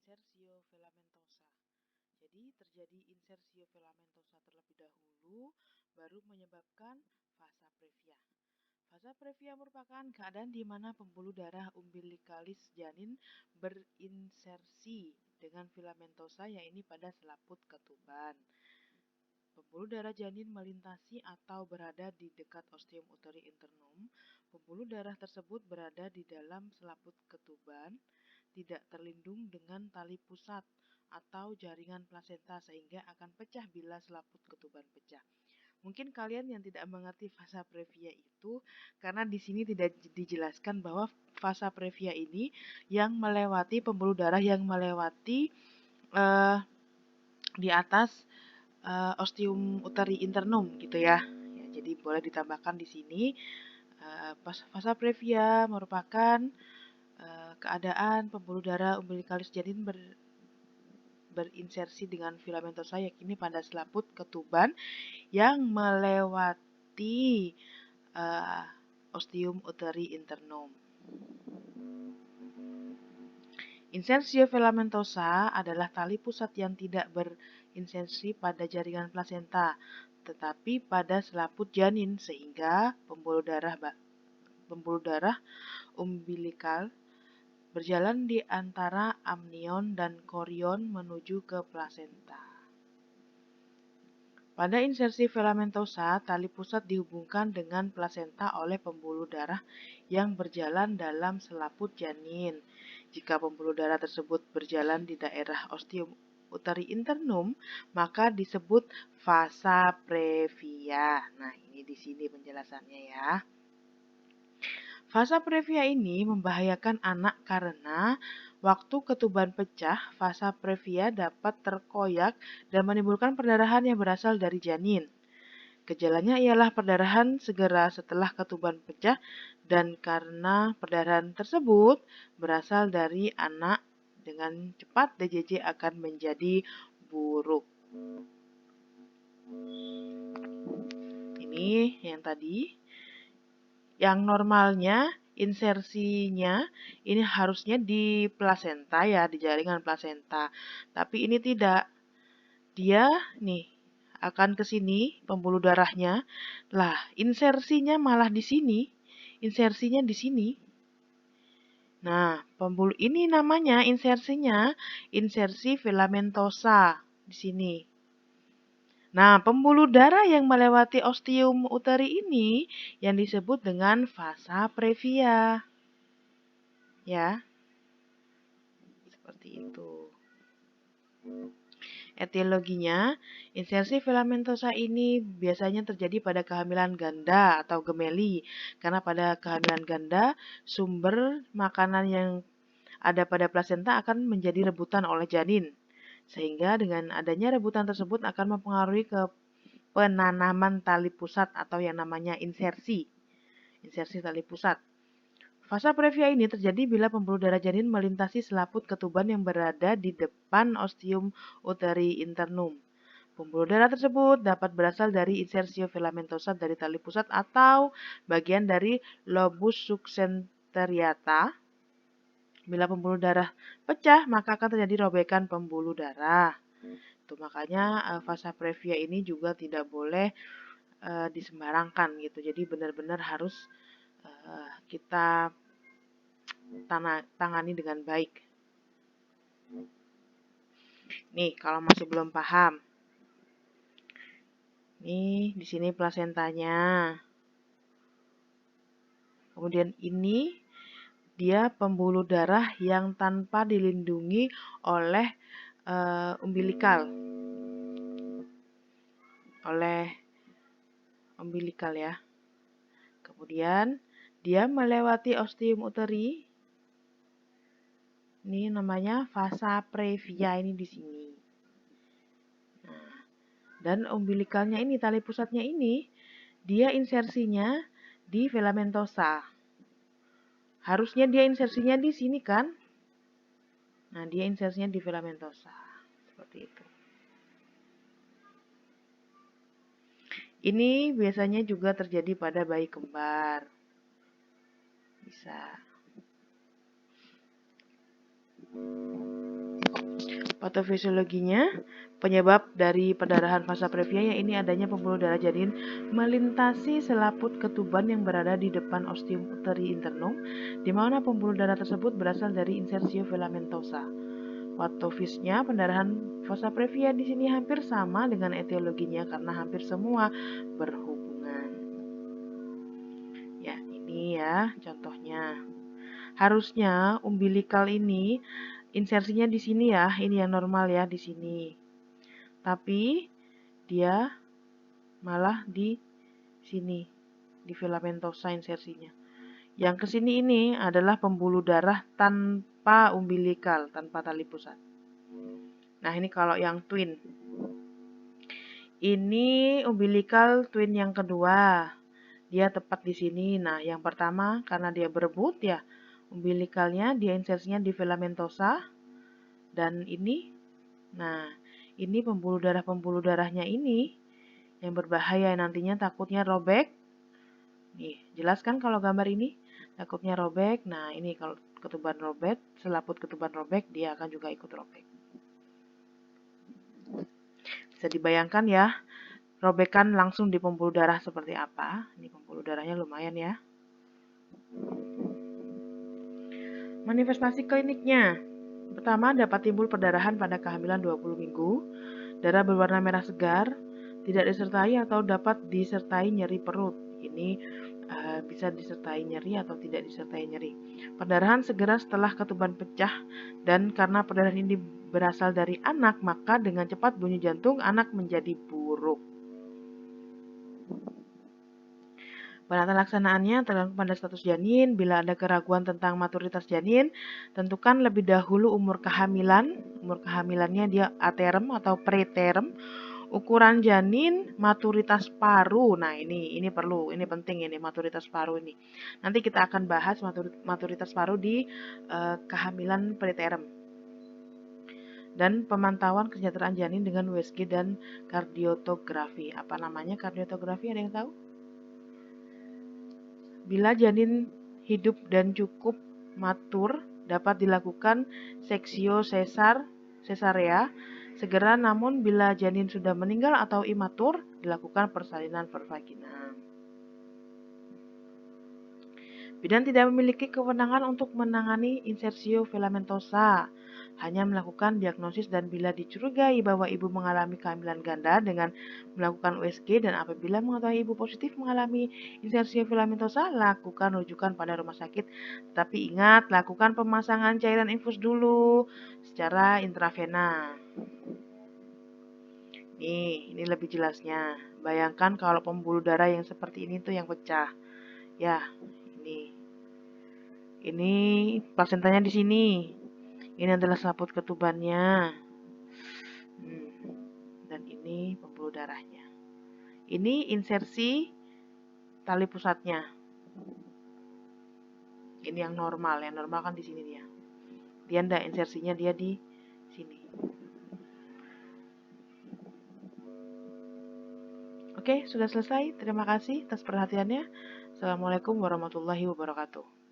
insersio filamentosa. Jadi terjadi insersio filamentosa terlebih dahulu, baru menyebabkan fasa previa. Fasa previa merupakan keadaan di mana pembuluh darah umbilikalis janin berinsersi dengan filamentosa, yaitu pada selaput ketuban. Pembuluh darah janin melintasi atau berada di dekat ostium uteri internum. Pembuluh darah tersebut berada di dalam selaput ketuban, tidak terlindung dengan tali pusat atau jaringan plasenta sehingga akan pecah bila selaput ketuban pecah. Mungkin kalian yang tidak mengerti fasa previa itu karena di sini tidak dijelaskan bahwa fasa previa ini yang melewati pembuluh darah yang melewati di atas ostium uteri internum gitu ya. Jadi boleh ditambahkan di sini fasa previa merupakan keadaan pembuluh darah umbilikalis janin berinsersi dengan filamentosa yakni pada selaput ketuban yang melewati ostium uteri internum. Insersio filamentosa adalah tali pusat yang tidak berinsersi pada jaringan plasenta, tetapi pada selaput janin sehingga pembuluh darah umbilikal berjalan di antara amnion dan korion menuju ke plasenta. Pada insersi filamentosa, tali pusat dihubungkan dengan plasenta oleh pembuluh darah yang berjalan dalam selaput janin. Jika pembuluh darah tersebut berjalan di daerah ostium uteri internum, maka disebut fasa previa. Nah, ini di sini penjelasannya ya. Fasa previa ini membahayakan anak karena waktu ketuban pecah, fasa previa dapat terkoyak dan menimbulkan perdarahan yang berasal dari janin. Gejalanya ialah perdarahan segera setelah ketuban pecah dan karena perdarahan tersebut berasal dari anak, dengan cepat DJJ akan menjadi buruk. Ini yang tadi. Yang normalnya insersinya ini harusnya di plasenta ya, di jaringan plasenta. Tapi ini tidak. Dia nih akan ke sini pembuluh darahnya. Lah, insersinya malah di sini. Insersinya di sini. Nah, pembuluh ini namanya insersinya insersi filamentosa di sini. Nah, pembuluh darah yang melewati ostium uteri ini yang disebut dengan fasa previa. Ya. Seperti itu. Etiologinya, insersi filamentosa ini biasanya terjadi pada kehamilan ganda atau gemeli. Karena pada kehamilan ganda, sumber makanan yang ada pada plasenta akan menjadi rebutan oleh janin. Sehingga dengan adanya rebutan tersebut akan mempengaruhi ke penanaman tali pusat atau yang namanya insersi tali pusat. Fasa previa ini terjadi bila pembuluh darah janin melintasi selaput ketuban yang berada di depan ostium uteri internum. Pembuluh darah tersebut dapat berasal dari insersio filamentosa dari tali pusat atau bagian dari lobus subsenteriata. Bila pembuluh darah pecah, maka akan terjadi robekan pembuluh darah. Itu makanya fasa previa ini juga tidak boleh disembarangkan gitu. Jadi benar-benar harus kita tangani dengan baik. Nih, kalau masih belum paham. Nih, di sini plasentanya. Kemudian ini dia pembuluh darah yang tanpa dilindungi oleh umbilikal. Ya. Kemudian dia melewati ostium uteri. Ini namanya fasa previa ini di sini. Nah, dan umbilikalnya ini, tali pusatnya ini, dia insersinya di filamentosa. Harusnya dia insersinya di sini kan? Nah, dia insersinya di filamentosa. Seperti itu. Ini biasanya juga terjadi pada bayi kembar. Bisa. Patofisiologinya, penyebab dari pendarahan vasa previa ya ini adanya pembuluh darah janin melintasi selaput ketuban yang berada di depan ostium uteri internum, di mana pembuluh darah tersebut berasal dari insersio filamentosa. Patofisnya pendarahan vasa previa di sini hampir sama dengan etiologinya karena hampir semua berhubungan. Ya, ini ya contohnya. Harusnya umbilikal ini insersinya di sini ya, ini yang normal ya di sini. Tapi dia malah di sini, di filamentosa insersinya. Yang ke sini ini adalah pembuluh darah tanpa umbilikal, tanpa tali pusat. Nah, ini kalau yang twin. Ini umbilikal twin yang kedua. Dia tepat di sini. Nah, yang pertama karena dia berebut ya, umbilikalnya dia insersinya di filamentosa. Dan ini, nah, ini pembuluh darahnya ini yang berbahaya nantinya takutnya robek. Nih, jelas kan kalau gambar ini? Takutnya robek. Nah, ini kalau ketuban robek, selaput ketuban robek, dia akan juga ikut robek. Bisa dibayangkan ya, robekan langsung di pembuluh darah seperti apa. Ini pembuluh darahnya lumayan ya. Manifestasi kliniknya. Pertama, dapat timbul perdarahan pada kehamilan 20 minggu, darah berwarna merah segar, tidak disertai atau dapat disertai nyeri perut. Ini bisa disertai nyeri atau tidak disertai nyeri. Perdarahan segera setelah ketuban pecah, dan karena perdarahan ini berasal dari anak, maka dengan cepat bunyi jantung anak menjadi buruk. Penata laksanaannya tergantung pada status janin. Bila ada keraguan tentang maturitas janin, tentukan lebih dahulu umur kehamilan. Umur kehamilannya dia aterm atau preterm. Ukuran janin, maturitas paru. Nah, ini perlu, ini penting ini maturitas paru ini. Nanti kita akan bahas maturitas paru di kehamilan preterm. Dan pemantauan kesejahteraan janin dengan USG dan kardiotografi. Apa namanya kardiotografi? Ada yang tahu? Bila janin hidup dan cukup matur, dapat dilakukan seksio sesarea segera, namun bila janin sudah meninggal atau imatur, dilakukan persalinan per vagina. Bidan tidak memiliki kewenangan untuk menangani insersio filamentosa, hanya melakukan diagnosis dan bila dicurigai bahwa ibu mengalami kehamilan ganda dengan melakukan USG, dan apabila mengetahui ibu positif mengalami insersio filamentosa, lakukan rujukan pada rumah sakit. Tapi ingat, lakukan pemasangan cairan infus dulu secara intravena. Ini lebih jelasnya. Bayangkan kalau pembuluh darah yang seperti ini tuh yang pecah. Ya, ini plasentanya di sini. Ini adalah selaput ketubannya. Dan ini pembuluh darahnya. Ini insersi tali pusatnya. Ini yang normal. Yang normal kan di sini dia. Dia enggak, insersinya dia di sini. Oke, sudah selesai. Terima kasih atas perhatiannya. Assalamualaikum warahmatullahi wabarakatuh.